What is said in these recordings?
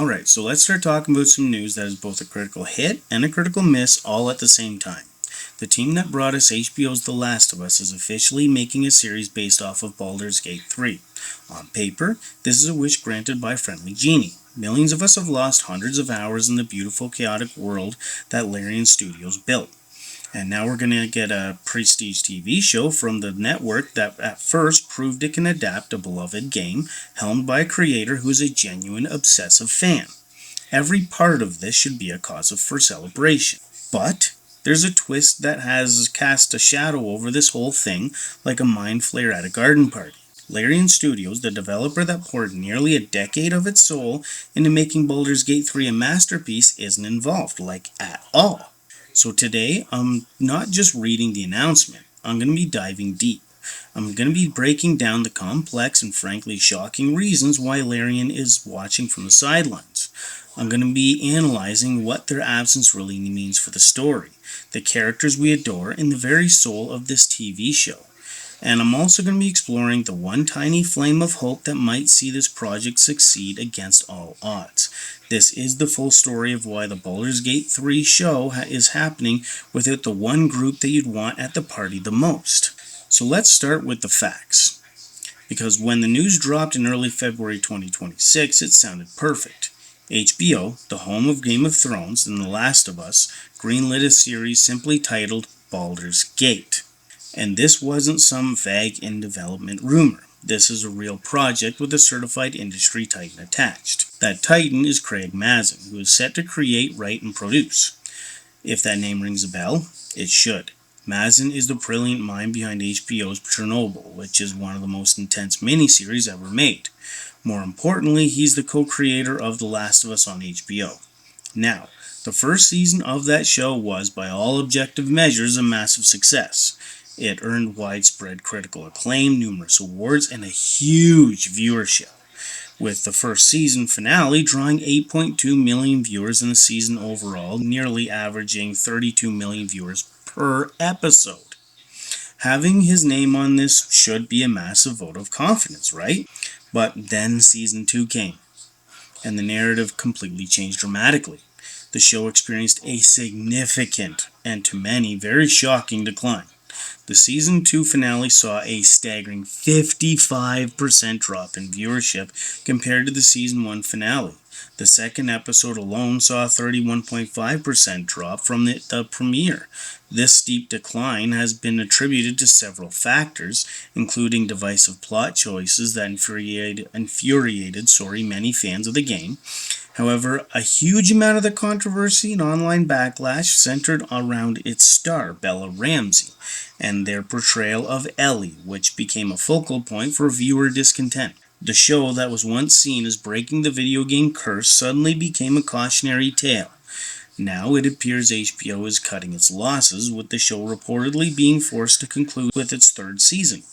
Alright, so let's start talking about some news that is both a critical hit and a critical miss all at the same time. The team that brought us HBO's The Last of Us is officially making a series based off of Baldur's Gate 3. On paper, this is a wish granted by Friendly Genie. Millions of us have lost hundreds of hours in the beautiful, chaotic world that Larian Studios built. And now we're going to get a prestige TV show from the network that at first proved it can adapt a beloved game helmed by a creator who is a genuine obsessive fan. Every part of this should be a cause for celebration. But there's a twist that has cast a shadow over this whole thing like a mind flare at a garden party. Larian Studios, the developer that poured nearly a decade of its soul into making Baldur's Gate 3 a masterpiece, isn't involved, like at all. So today, I'm not just reading the announcement, I'm going to be diving deep. I'm going to be breaking down the complex and frankly shocking reasons why Larian is watching from the sidelines. I'm going to be analyzing what their absence really means for the story, the characters we adore, and the very soul of this TV show. And I'm also going to be exploring the one tiny flame of hope that might see this project succeed against all odds. This is the full story of why the Baldur's Gate 3 show is happening without the one group that you'd want at the party the most. So let's start with the facts. Because when the news dropped in early February 2026, it sounded perfect. HBO, the home of Game of Thrones and The Last of Us, greenlit a series simply titled Baldur's Gate. And this wasn't some vague in-development rumor. This is a real project with a certified industry titan attached. That titan is Craig Mazin, who is set to create, write, and produce. If that name rings a bell, it should. Mazin is the brilliant mind behind HBO's Chernobyl, which is one of the most intense miniseries ever made. More importantly, he's the co-creator of The Last of Us on HBO. Now, the first season of that show was, by all objective measures, a massive success. It earned widespread critical acclaim, numerous awards, and a huge viewership, with the first season finale drawing 8.2 million viewers in the season overall, nearly averaging 32 million viewers per episode. Having his name on this should be a massive vote of confidence, right? But then season 2 came, and the narrative completely changed dramatically. The show experienced a significant, and to many, very shocking decline. The Season 2 finale saw a staggering 55% drop in viewership compared to the Season 1 finale. The second episode alone saw a 31.5% drop from the premiere. This steep decline has been attributed to several factors, including divisive plot choices that infuriated many fans of the game. However, a huge amount of the controversy and online backlash centered around its star, Bella Ramsey, and their portrayal of Ellie, which became a focal point for viewer discontent. The show that was once seen as breaking the video game curse suddenly became a cautionary tale. Now it appears HBO is cutting its losses, with the show reportedly being forced to conclude with its third season.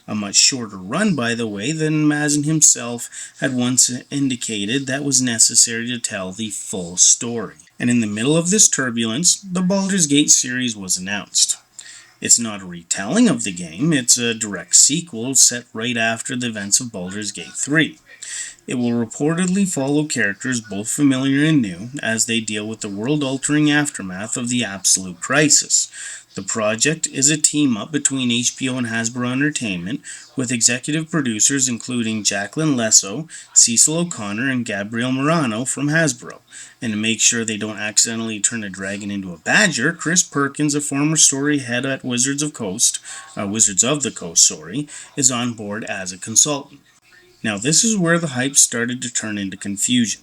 A much shorter run, by the way, than Mazin himself had once indicated that was necessary to tell the full story. And in the middle of this turbulence, the Baldur's Gate series was announced. It's not a retelling of the game, it's a direct sequel set right after the events of Baldur's Gate 3. It will reportedly follow characters both familiar and new as they deal with the world-altering aftermath of the Absolute Crisis. The project is a team-up between HBO and Hasbro Entertainment, with executive producers including Jacqueline Lesso, Cecil O'Connor, and Gabriel Morano from Hasbro. And to make sure they don't accidentally turn a dragon into a badger, Chris Perkins, a former story head at Wizards of the Coast, is on board as a consultant. Now this is where the hype started to turn into confusion.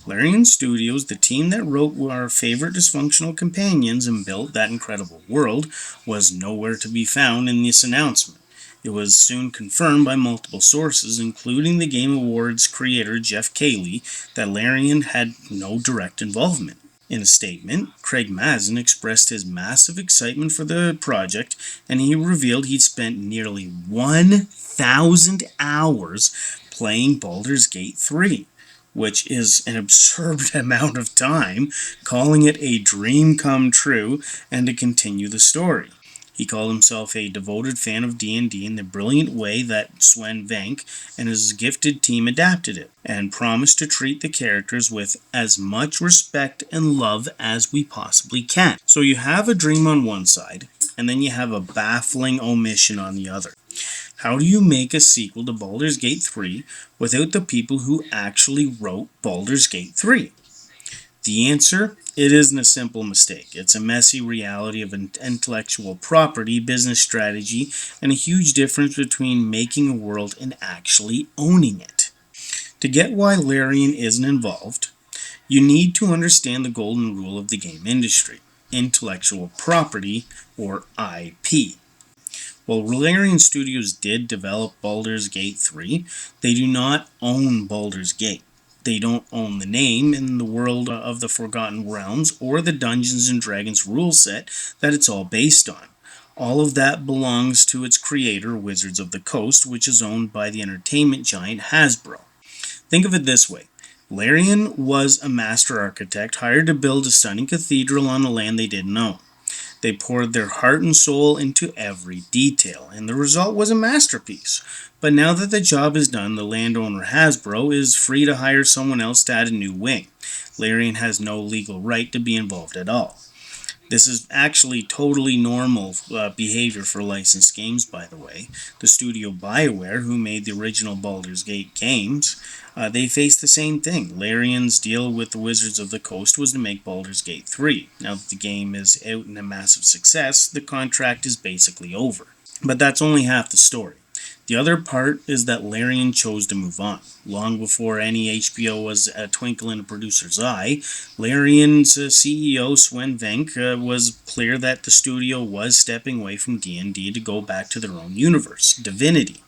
Larian Studios, the team that wrote our favorite dysfunctional companions and built that incredible world, was nowhere to be found in this announcement. It was soon confirmed by multiple sources, including the Game Awards creator Jeff Keighley, that Larian had no direct involvement. In a statement, Craig Mazin expressed his massive excitement for the project, and he revealed he'd spent nearly 1,000 hours playing Baldur's Gate 3. Which is an absurd amount of time, calling it a dream come true and to continue the story. He called himself a devoted fan of D&D in the brilliant way that Sven Venk and his gifted team adapted it, and promised to treat the characters with as much respect and love as we possibly can. So you have a dream on one side, and then you have a baffling omission on the other. How do you make a sequel to Baldur's Gate 3 without the people who actually wrote Baldur's Gate 3? The answer? It isn't a simple mistake. It's a messy reality of intellectual property, business strategy, and a huge difference between making a world and actually owning it. To get why Larian isn't involved, you need to understand the golden rule of the game industry: intellectual property, or IP. While Larian Studios did develop Baldur's Gate 3, they do not own Baldur's Gate. They don't own the name in the world of the Forgotten Realms or the Dungeons & Dragons rule set that it's all based on. All of that belongs to its creator, Wizards of the Coast, which is owned by the entertainment giant Hasbro. Think of it this way. Larian was a master architect hired to build a stunning cathedral on a land they didn't own. They poured their heart and soul into every detail, and the result was a masterpiece. But now that the job is done, the landowner Hasbro is free to hire someone else to add a new wing. Larian has no legal right to be involved at all. This is actually totally normal behavior for licensed games, by the way. The studio BioWare, who made the original Baldur's Gate games, they faced the same thing. Larian's deal with the Wizards of the Coast was to make Baldur's Gate 3. Now that the game is out and a massive success, the contract is basically over. But that's only half the story. The other part is that Larian chose to move on. Long before any HBO was a twinkle in a producer's eye, Larian's CEO Sven Venk was clear that the studio was stepping away from D&D to go back to their own universe, Divinity.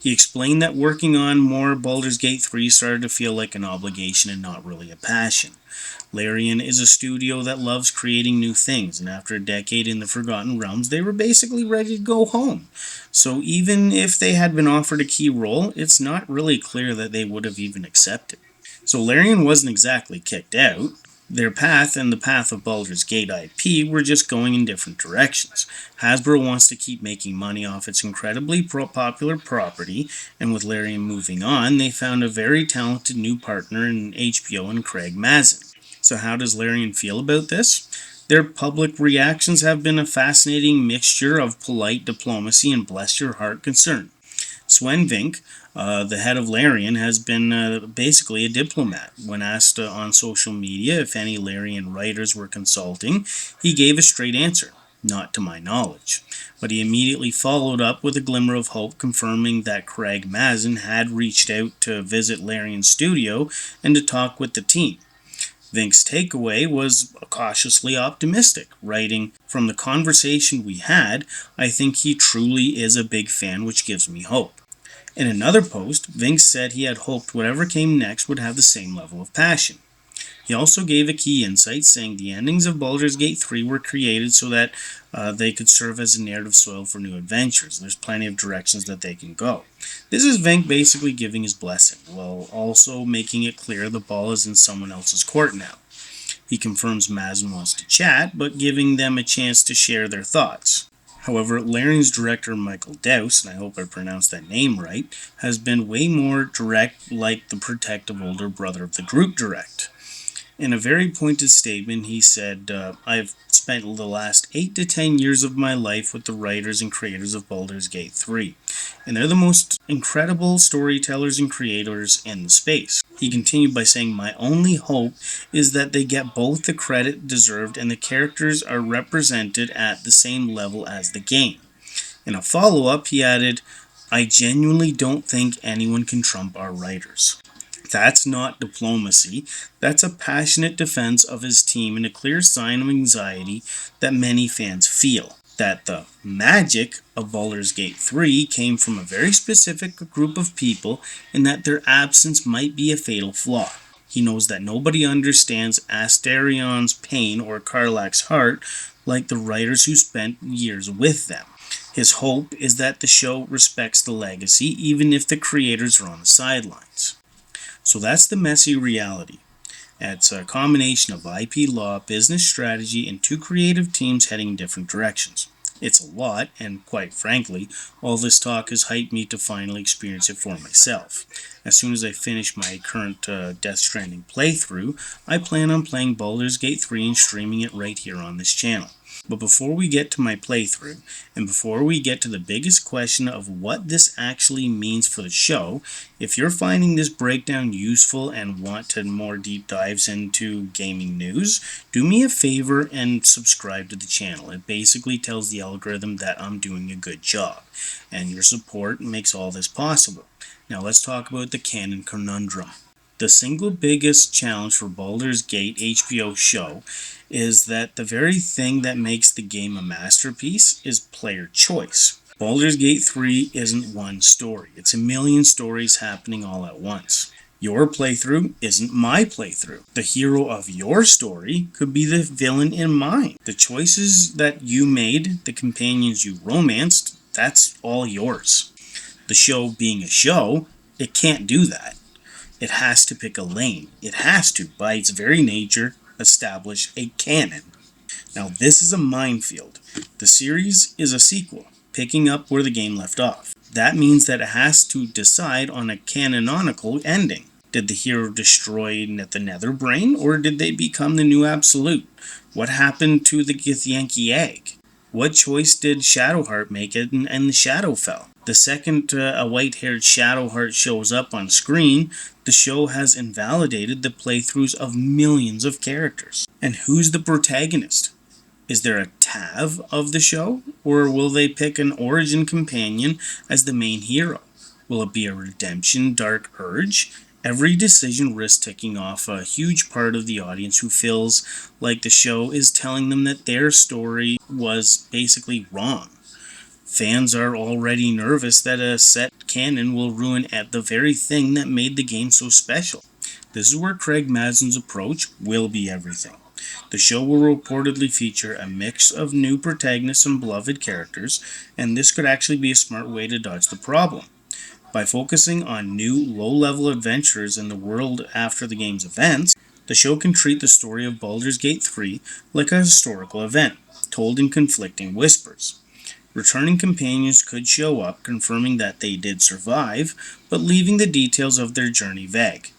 He explained that working on more Baldur's Gate 3 started to feel like an obligation and not really a passion. Larian is a studio that loves creating new things, and after a decade in the Forgotten Realms, they were basically ready to go home. So even if they had been offered a key role, it's not really clear that they would have even accepted. So Larian wasn't exactly kicked out. Their path and the path of Baldur's Gate IP were just going in different directions. Hasbro wants to keep making money off its incredibly popular property, and with Larian moving on, they found a very talented new partner in HBO and Craig Mazin. So how does Larian feel about this? Their public reactions have been a fascinating mixture of polite diplomacy and bless your heart concern. Sven Vink, the head of Larian, has been basically a diplomat. When asked on social media if any Larian writers were consulting, he gave a straight answer: not to my knowledge. But he immediately followed up with a glimmer of hope, confirming that Craig Mazin had reached out to visit Larian's studio and to talk with the team. Vink's takeaway was cautiously optimistic, writing, "From the conversation we had, I think he truly is a big fan, which gives me hope." In another post, Vink said he had hoped whatever came next would have the same level of passion. He also gave a key insight, saying the endings of Baldur's Gate 3 were created so that they could serve as a narrative soil for new adventures. There's plenty of directions that they can go. This is Vink basically giving his blessing, while also making it clear the ball is in someone else's court now. He confirms Mazin wants to chat, but giving them a chance to share their thoughts. However, Larian's director Michael Dowse, and I hope I pronounced that name right, has been way more direct, like the protective older brother of the group direct. In a very pointed statement, he said, "I've spent the last 8 to 10 years of my life with the writers and creators of Baldur's Gate 3, and they're the most incredible storytellers and creators in the space." He continued by saying, "My only hope is that they get both the credit deserved and the characters are represented at the same level as the game." In a follow-up, he added, "I genuinely don't think anyone can trump our writers." That's not diplomacy. That's a passionate defense of his team and a clear sign of anxiety that many fans feel. That the magic of Baldur's Gate 3 came from a very specific group of people and that their absence might be a fatal flaw. He knows that nobody understands Astarion's pain or Karlach's heart like the writers who spent years with them. His hope is that the show respects the legacy even if the creators are on the sidelines. So that's the messy reality. It's a combination of IP law, business strategy, and two creative teams heading in different directions. It's a lot, and quite frankly, all this talk has hyped me to finally experience it for myself. As soon as I finish my current Death Stranding playthrough, I plan on playing Baldur's Gate 3 and streaming it right here on this channel. But before we get to my playthrough, and before we get to the biggest question of what this actually means for the show, if you're finding this breakdown useful and want to more deep dives into gaming news, do me a favor and subscribe to the channel. It basically tells the algorithm that I'm doing a good job, and your support makes all this possible. Now let's talk about the canon conundrum. The single biggest challenge for Baldur's Gate HBO show is that the very thing that makes the game a masterpiece is player choice. Baldur's Gate 3 isn't one story, it's a million stories happening all at once. Your playthrough isn't my playthrough. The hero of your story could be the villain in mine. The choices that you made, the companions you romanced, that's all yours. The show being a show, it can't do that. It has to pick a lane. It has to, by its very nature, establish a canon. Now, this is a minefield. The series is a sequel, picking up where the game left off. That means that it has to decide on a canonical ending. Did the hero destroy the Nether Brain, or did they become the new Absolute? What happened to the Githyanki egg? What choice did Shadowheart make and the Shadowfell? The second a white-haired Shadowheart shows up on screen, the show has invalidated the playthroughs of millions of characters. And who's the protagonist? Is there a Tav of the show, or will they pick an origin companion as the main hero? Will it be a redemption dark urge? Every decision risks ticking off a huge part of the audience who feels like the show is telling them that their story was basically wrong. Fans are already nervous that a set canon will ruin at the very thing that made the game so special. This is where Craig Mazin's approach will be everything. The show will reportedly feature a mix of new protagonists and beloved characters, and this could actually be a smart way to dodge the problem. By focusing on new, low-level adventures in the world after the game's events, the show can treat the story of Baldur's Gate 3 like a historical event, told in conflicting whispers. Returning companions could show up, confirming that they did survive, but leaving the details of their journey vague.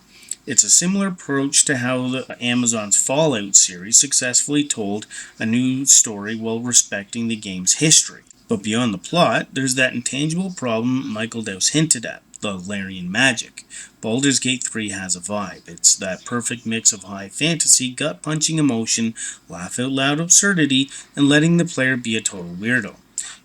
It's a similar approach to how Amazon's Fallout series successfully told a new story while respecting the game's history. But beyond the plot, there's that intangible problem Michael Dowse hinted at, the Larian magic. Baldur's Gate 3 has a vibe. It's that perfect mix of high fantasy, gut-punching emotion, laugh-out-loud absurdity, and letting the player be a total weirdo.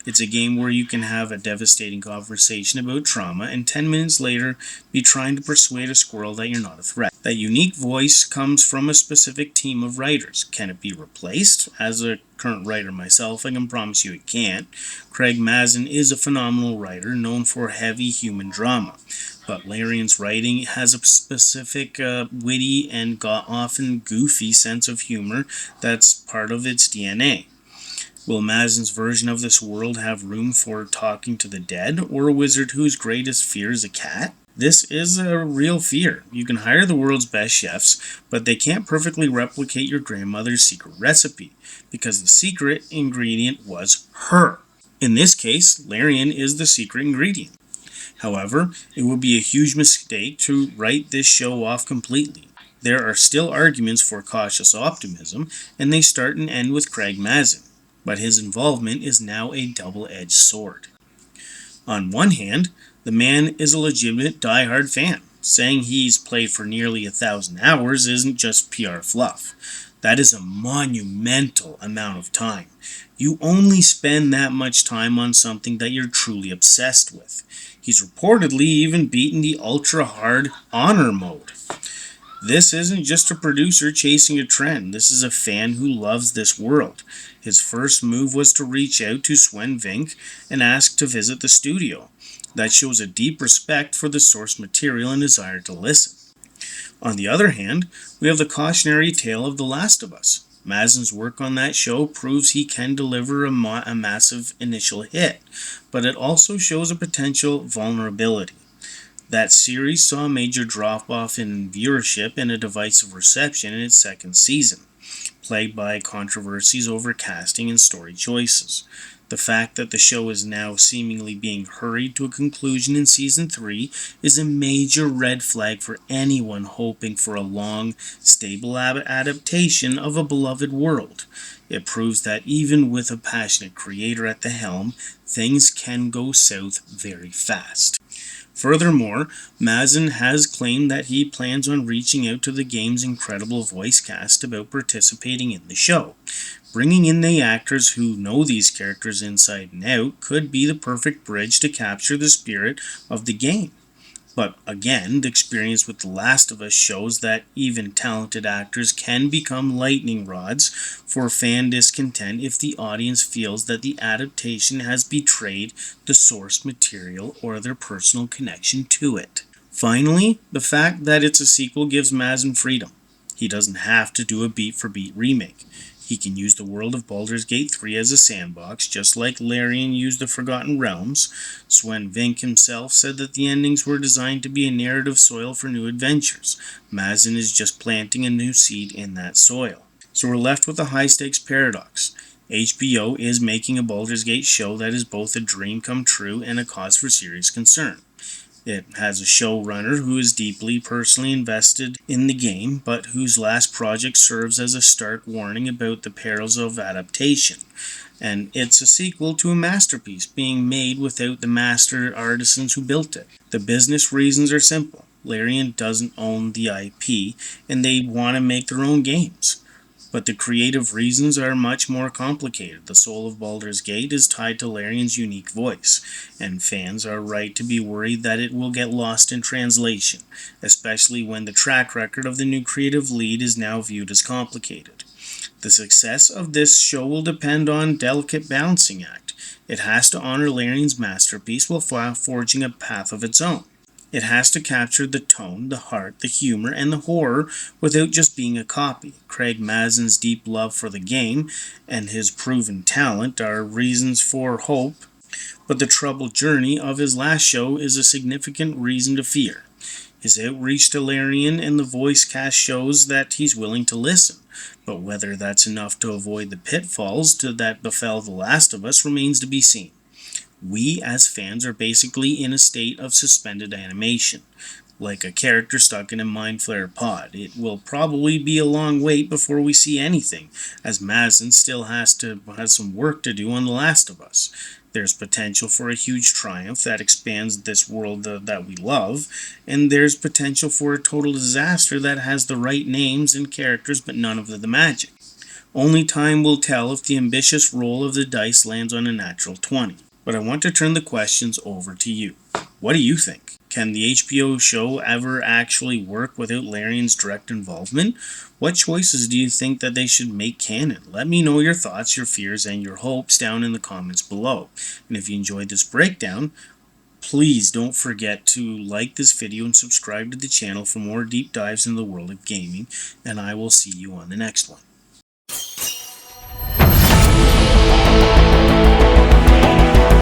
It's a game where you can have a devastating conversation about trauma and 10 minutes later be trying to persuade a squirrel that you're not a threat. That unique voice comes from a specific team of writers. Can it be replaced? As a current writer myself, I can promise you it can't. Craig Mazin is a phenomenal writer known for heavy human drama. But Larian's writing has a specific witty and often goofy sense of humor that's part of its DNA. Will Mazin's version of this world have room for talking to the dead, or a wizard whose greatest fear is a cat? This is a real fear. You can hire the world's best chefs, but they can't perfectly replicate your grandmother's secret recipe, because the secret ingredient was her. In this case, Larian is the secret ingredient. However, it would be a huge mistake to write this show off completely. There are still arguments for cautious optimism, and they start and end with Craig Mazin. But his involvement is now a double-edged sword. On one hand, the man is a legitimate die-hard fan. Saying he's played for nearly 1,000 hours isn't just PR fluff. That is a monumental amount of time. You only spend that much time on something that you're truly obsessed with. He's reportedly even beaten the ultra-hard honor mode. This isn't just a producer chasing a trend. This is a fan who loves this world. His first move was to reach out to Sven Vink and ask to visit the studio. That shows a deep respect for the source material and desire to listen. On the other hand, we have the cautionary tale of The Last of Us. Mazin's work on that show proves he can deliver a massive initial hit, but it also shows a potential vulnerability. That series saw a major drop-off in viewership and a divisive reception in its second season, plagued by controversies over casting and story choices. The fact that the show is now seemingly being hurried to a conclusion in Season 3 is a major red flag for anyone hoping for a long, stable adaptation of a beloved world. It proves that even with a passionate creator at the helm, things can go south very fast. Furthermore, Mazin has claimed that he plans on reaching out to the game's incredible voice cast about participating in the show. Bringing in the actors who know these characters inside and out could be the perfect bridge to capture the spirit of the game. But again, the experience with The Last of Us shows that even talented actors can become lightning rods for fan discontent if the audience feels that the adaptation has betrayed the source material or their personal connection to it. Finally, the fact that it's a sequel gives Mazin freedom. He doesn't have to do a beat-for-beat remake. He can use the world of Baldur's Gate 3 as a sandbox, just like Larian used the Forgotten Realms. Sven Vink himself said that the endings were designed to be a narrative soil for new adventures. Mazin is just planting a new seed in that soil. So we're left with a high-stakes paradox. HBO is making a Baldur's Gate show that is both a dream come true and a cause for serious concern. It has a showrunner who is deeply personally invested in the game, but whose last project serves as a stark warning about the perils of adaptation. And it's a sequel to a masterpiece being made without the master artisans who built it. The business reasons are simple. Larian doesn't own the IP, and they want to make their own games. But the creative reasons are much more complicated. The soul of Baldur's Gate is tied to Larian's unique voice, and fans are right to be worried that it will get lost in translation, especially when the track record of the new creative lead is now viewed as complicated. The success of this show will depend on a delicate balancing act. It has to honor Larian's masterpiece while forging a path of its own. It has to capture the tone, the heart, the humor, and the horror without just being a copy. Craig Mazin's deep love for the game and his proven talent are reasons for hope, but the troubled journey of his last show is a significant reason to fear. His outreach to Larian and the voice cast shows that he's willing to listen, but whether that's enough to avoid the pitfalls that befell The Last of Us remains to be seen. We, as fans, are basically in a state of suspended animation, like a character stuck in a Mind Flayer pod. It will probably be a long wait before we see anything, as Mazin still has some work to do on The Last of Us. There's potential for a huge triumph that expands this world that we love, and there's potential for a total disaster that has the right names and characters but none of the magic. Only time will tell if the ambitious roll of the dice lands on a natural 20. But I want to turn the questions over to you. What do you think? Can the HBO show ever actually work without Larian's direct involvement? What choices do you think that they should make canon? Let me know your thoughts, your fears, and your hopes down in the comments below. And if you enjoyed this breakdown, please don't forget to like this video and subscribe to the channel for more deep dives into the world of gaming, and I will see you on the next one.